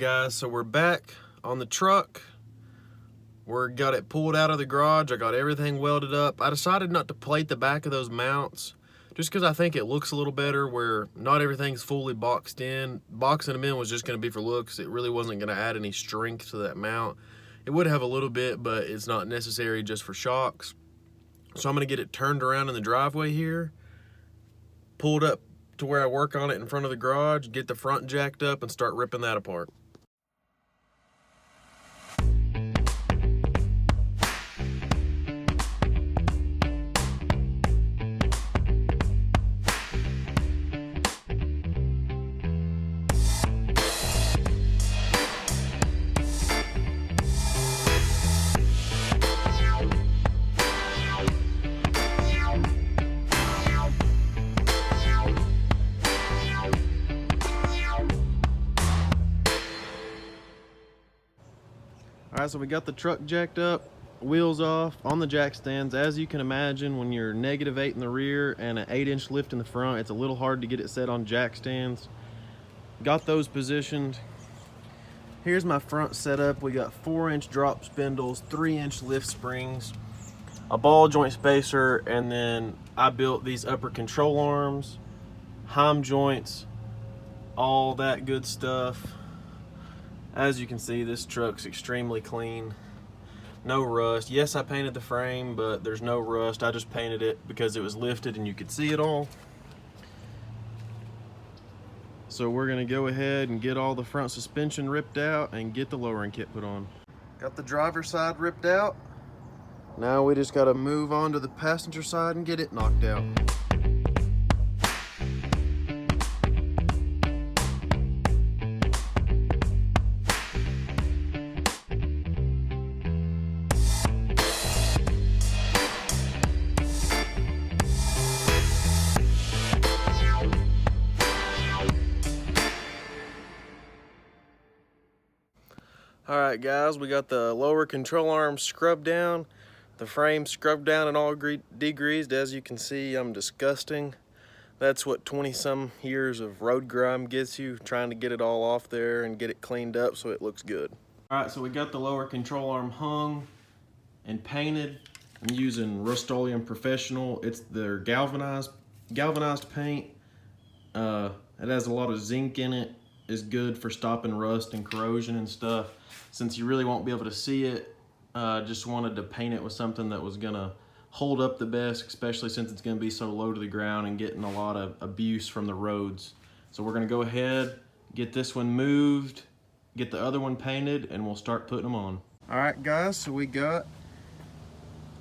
guys, so we're back on the truck. We got it pulled out of the garage. I got everything welded up. I decided not to plate the back of those mounts just because I think it looks a little better where not everything's fully boxed in. Boxing them in was just going to be for looks. It really wasn't going to add any strength to that mount. It would have a little bit, but it's not necessary just for shocks. So I'm going to get it turned around in the driveway here, pulled up to where I work on it in front of the garage, get the front jacked up, and start ripping that apart. All right, so we got the truck jacked up, wheels off, on the jack stands. As you can imagine, when you're -8 in the rear and an 8-inch lift in the front, it's a little hard to get it set on jack stands. Got those positioned. Here's my front setup. We got 4-inch drop spindles, 3-inch lift springs, a ball joint spacer, and then I built these upper control arms, heim joints, all that good stuff. As you can see, this truck's extremely clean. No rust. Yes, I painted the frame, but there's no rust. I just painted it because it was lifted and you could see it all. So we're gonna go ahead and get all the front suspension ripped out and get the lowering kit put on. Got the driver's side ripped out. Now we just gotta move on to the passenger side and get it knocked out. Alright guys, we got the lower control arm scrubbed down, the frame scrubbed down and all degreased. As you can see, I'm disgusting. That's what 20-some years of road grime gets you, trying to get it all off there and get it cleaned up so it looks good. Alright, so we got the lower control arm hung and painted. I'm using Rust-Oleum Professional. It's their galvanized paint. It has a lot of zinc in it. Is good for stopping rust and corrosion and stuff. Since you really won't be able to see it, just wanted to paint it with something that was gonna hold up the best, especially since it's gonna be so low to the ground and getting a lot of abuse from the roads. So we're gonna go ahead, get this one moved, get the other one painted, and we'll start putting them on. All right guys, so we got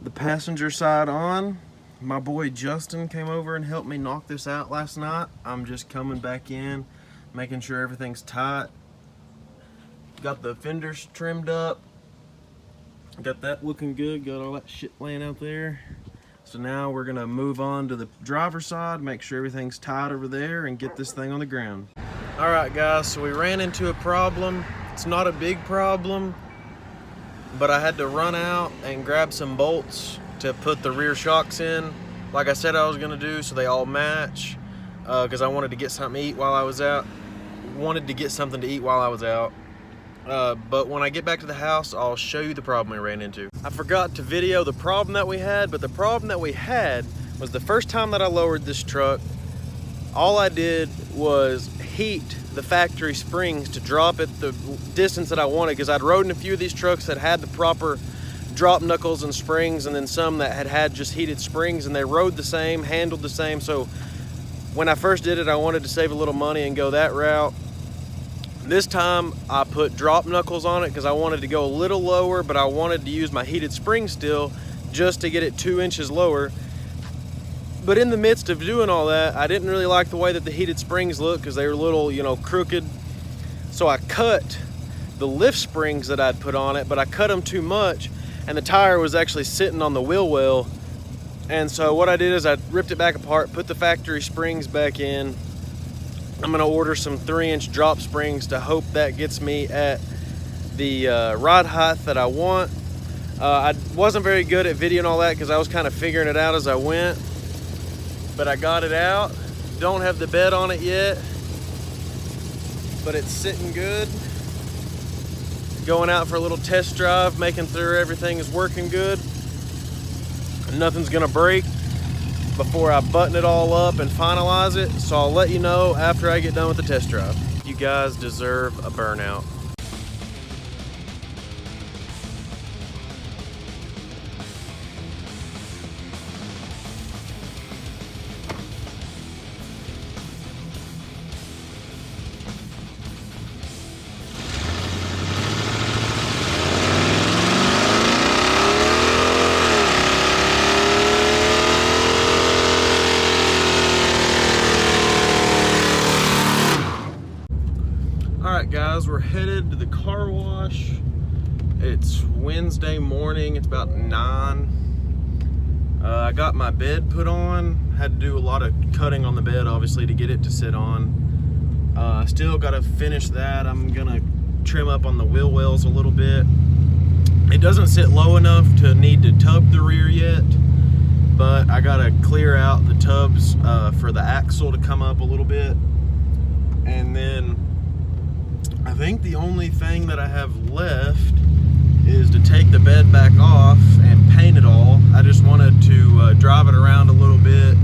the passenger side on. My boy Justin came over and helped me knock this out last night. I'm just coming back in, making sure everything's tight. Got the fenders trimmed up. Got that looking good. Got all that shit laying out there. So now we're gonna move on to the driver's side, make sure everything's tight over there, and get this thing on the ground. All right guys, so we ran into a problem. It's not a big problem, but I had to run out and grab some bolts to put the rear shocks in, like I said I was gonna do, so they all match, because I wanted to get something to eat while I was out. But when I get back to the house, I'll show you the problem we ran into. I forgot to video the problem that we had, but the problem that we had was the first time that I lowered this truck, all I did was heat the factory springs to drop it the distance that I wanted, because I'd rode in a few of these trucks that had the proper drop knuckles and springs, and then some that had just heated springs, and they rode the same, handled the same. So when I first did it, I wanted to save a little money and go that route. This time I put drop knuckles on it because I wanted to go a little lower, but I wanted to use my heated spring still just to get it 2 inches lower. But in the midst of doing all that, I didn't really like the way that the heated springs looked because they were a little, crooked. So I cut the lift springs that I'd put on it, but I cut them too much, and the tire was actually sitting on the wheel well. And so what I did is I ripped it back apart, put the factory springs back in. I'm gonna order some 3-inch drop springs to hope that gets me at the ride height that I want. I wasn't very good at videoing all that because I was kind of figuring it out as I went, but I got it out. Don't have the bed on it yet, but it's sitting good. going out for a little test drive, making sure everything is working good. Nothing's gonna break before I button it all up and finalize it. So I'll let you know after I get done with the test drive. You guys deserve a burnout. Alright guys, we're headed to the car wash. It's Wednesday morning, it's about 9. I got my bed put on. Had to do a lot of cutting on the bed obviously to get it to sit on. Still gotta finish that. I'm gonna trim up on the wheel wells a little bit. It doesn't sit low enough to need to tub the rear yet, but I gotta clear out the tubs for the axle to come up a little bit. And then I think the only thing that I have left is to take the bed back off and paint it all. I just wanted to drive it around a little bit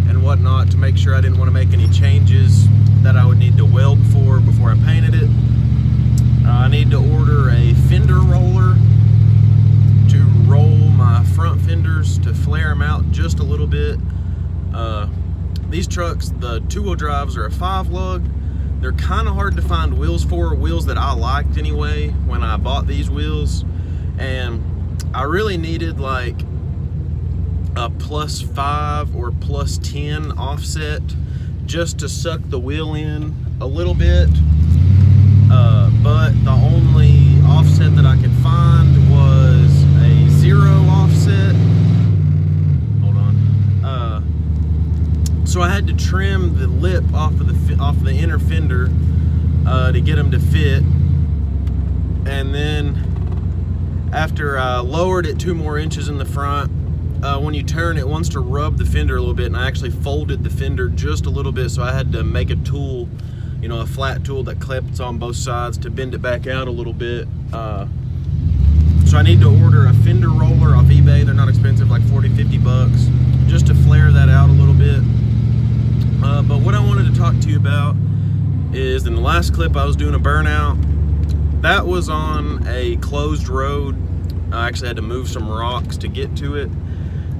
and whatnot to make sure I didn't want to make any changes that I would need to weld for before I painted it. I need to order a fender roller to roll my front fenders to flare them out just a little bit. These trucks, the two-wheel drives, are a 5-lug. They're kind of hard to find wheels for, wheels that I liked anyway when I bought these wheels. And I really needed like a +5 or +10 offset just to suck the wheel in a little bit. But the only offset that I could find was a 0 offset. Hold on. So I had to trim the lip off of the inner fender to get them to fit. And then after I lowered it 2 more inches in the front, when you turn it wants to rub the fender a little bit, and I actually folded the fender just a little bit, so I had to make a tool, you know, a flat tool that clips on both sides to bend it back out a little bit. So I need to order a fender roller off eBay. They're not expensive, like 40-50 bucks, just to flare that out a little bit. But what I wanted to talk to you about is, in the last clip I was doing a burnout. That was on a closed road. I actually had to move some rocks to get to it.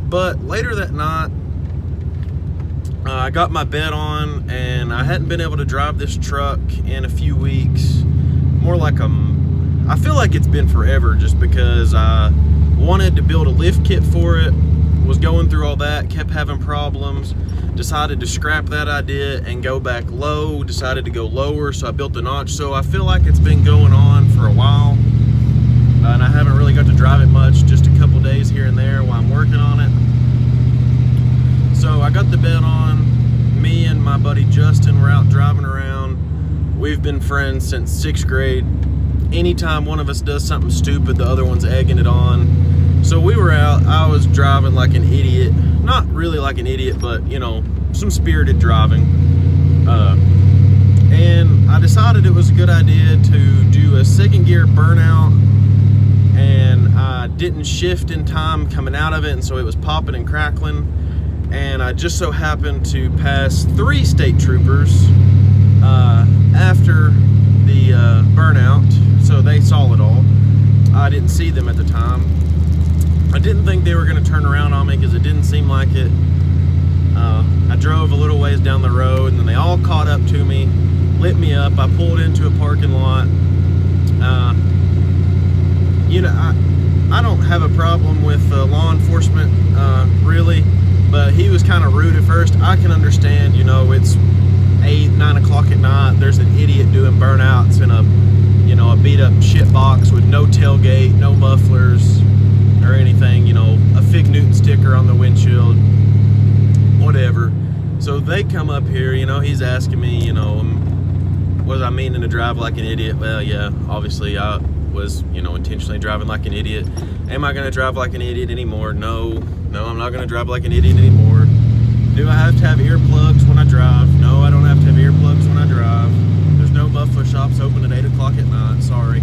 But later that night, I got my bed on, and I hadn't been able to drive this truck in a few weeks. More like I feel like it's been forever, just because I wanted to build a lift kit for it, was going through all that, kept having problems, decided to scrap that idea and go back low, decided to go lower, so I built the notch. So I feel like it's been going on for a while, and I haven't really got to drive it much, just a couple days here and there while I'm working on it. So I got the bed on. Me and my buddy Justin were out driving around. We've been friends since 6th grade. Anytime one of us does something stupid, the other one's egging it on. So we were out. I was driving like an idiot. Not really like an idiot, but, you know, some spirited driving. And I decided it was a good idea to do a 2nd gear burnout, and I didn't shift in time coming out of it, and so it was popping and crackling. And I just so happened to pass 3 state troopers after the burnout, so they saw it all. I didn't see them at the time. I didn't think they were going to turn around on me because it didn't seem like it. I drove a little ways down the road, and then they all caught up to me, lit me up. I pulled into a parking lot. You know, I don't have a problem with law enforcement, really, but he was kind of rude at first. I can understand, you know, it's 8, 9 o'clock at night. There's an idiot doing burnouts in a, you know, a beat up shit box with no tailgate, no mufflers or anything, you know, a Fig Newton sticker on the windshield, whatever. So they come up here, you know, he's asking me, you know, was I meaning to drive like an idiot? Well, yeah, obviously I was, you know, intentionally driving like an idiot. Am I going to drive like an idiot anymore? No, I'm not going to drive like an idiot anymore. Do I have to have earplugs when I drive? No, I don't have to have earplugs when I drive. There's no muffler shops open at 8 o'clock at night, sorry.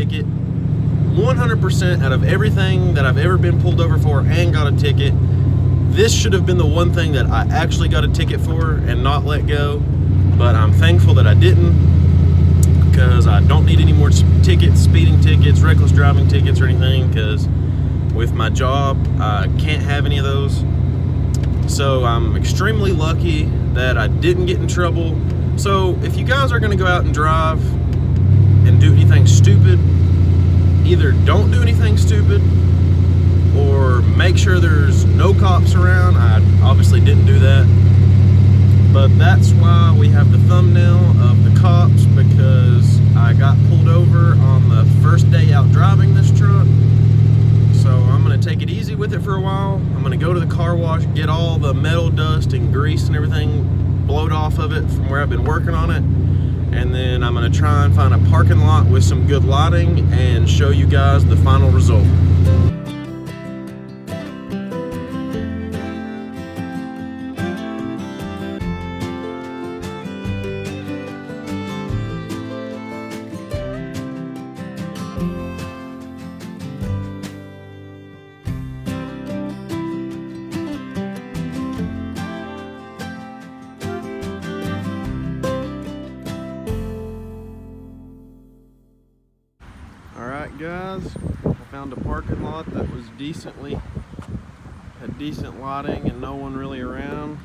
ticket. 100% out of everything that I've ever been pulled over for and got a ticket, this should have been the one thing that I actually got a ticket for and not let go. But I'm thankful that I didn't, because I don't need any more tickets, speeding tickets, reckless driving tickets, or anything, because with my job, I can't have any of those. So I'm extremely lucky that I didn't get in trouble. So if you guys are gonna go out and drive and do anything stupid, either don't do anything stupid or make sure there's no cops around. I obviously didn't do that, but that's why we have the thumbnail of the cops, because I got pulled over on the first day out driving this truck. So I'm gonna take it easy with it for a while. I'm gonna go to the car wash, get all the metal dust and grease and everything blowed off of it from where I've been working on it. And then I'm gonna try and find a parking lot with some good lighting and show you guys the final result. Alright guys, I found a parking lot that was had decent lighting and no one really around.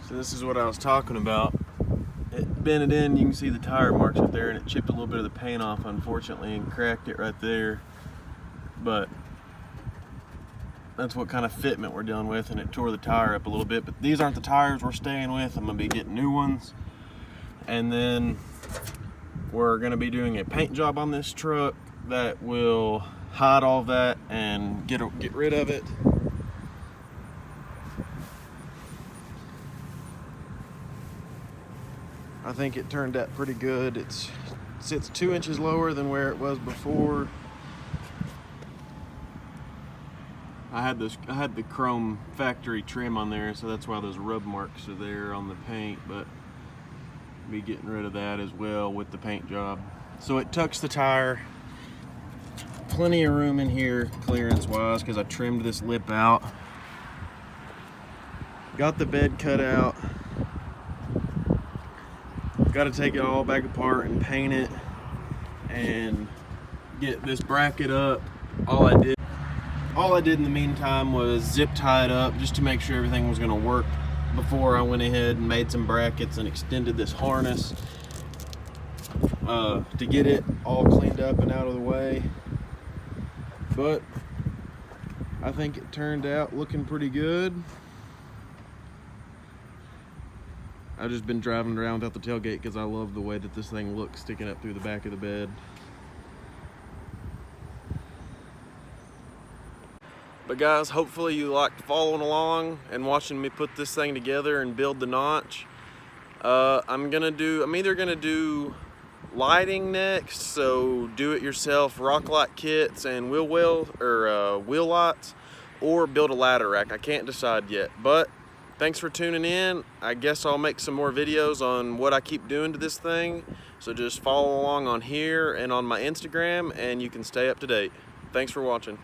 So this is what I was talking about. It bent it in, you can see the tire marks up there, and it chipped a little bit of the paint off unfortunately and cracked it right there. But that's what kind of fitment we're dealing with, and it tore the tire up a little bit. But these aren't the tires we're staying with. I'm gonna be getting new ones, and then we're gonna be doing a paint job on this truck that will hide all that and get rid of it. I think it turned out pretty good. It sits 2 inches lower than where it was before. I had the chrome factory trim on there, so that's why those rub marks are there on the paint, but I'll be getting rid of that as well with the paint job. So it tucks the tire. Plenty of room in here clearance wise, because I trimmed this lip out. Got the bed cut out. Got to take it all back apart and paint it and get this bracket up. All I did in the meantime was zip tie it up just to make sure everything was going to work before I went ahead and made some brackets and extended this harness to get it all cleaned up and out of the way. But I think it turned out looking pretty good. I've just been driving around without the tailgate because I love the way that this thing looks sticking up through the back of the bed. But guys, hopefully you liked following along and watching me put this thing together and build the notch. I'm either gonna do lighting next, so do-it-yourself rock light kits and wheel lights, or build a ladder rack. I can't decide yet, but thanks for tuning in. I guess I'll make some more videos on what I keep doing to this thing, so just follow along on here and on my Instagram and you can stay up to date. Thanks for watching.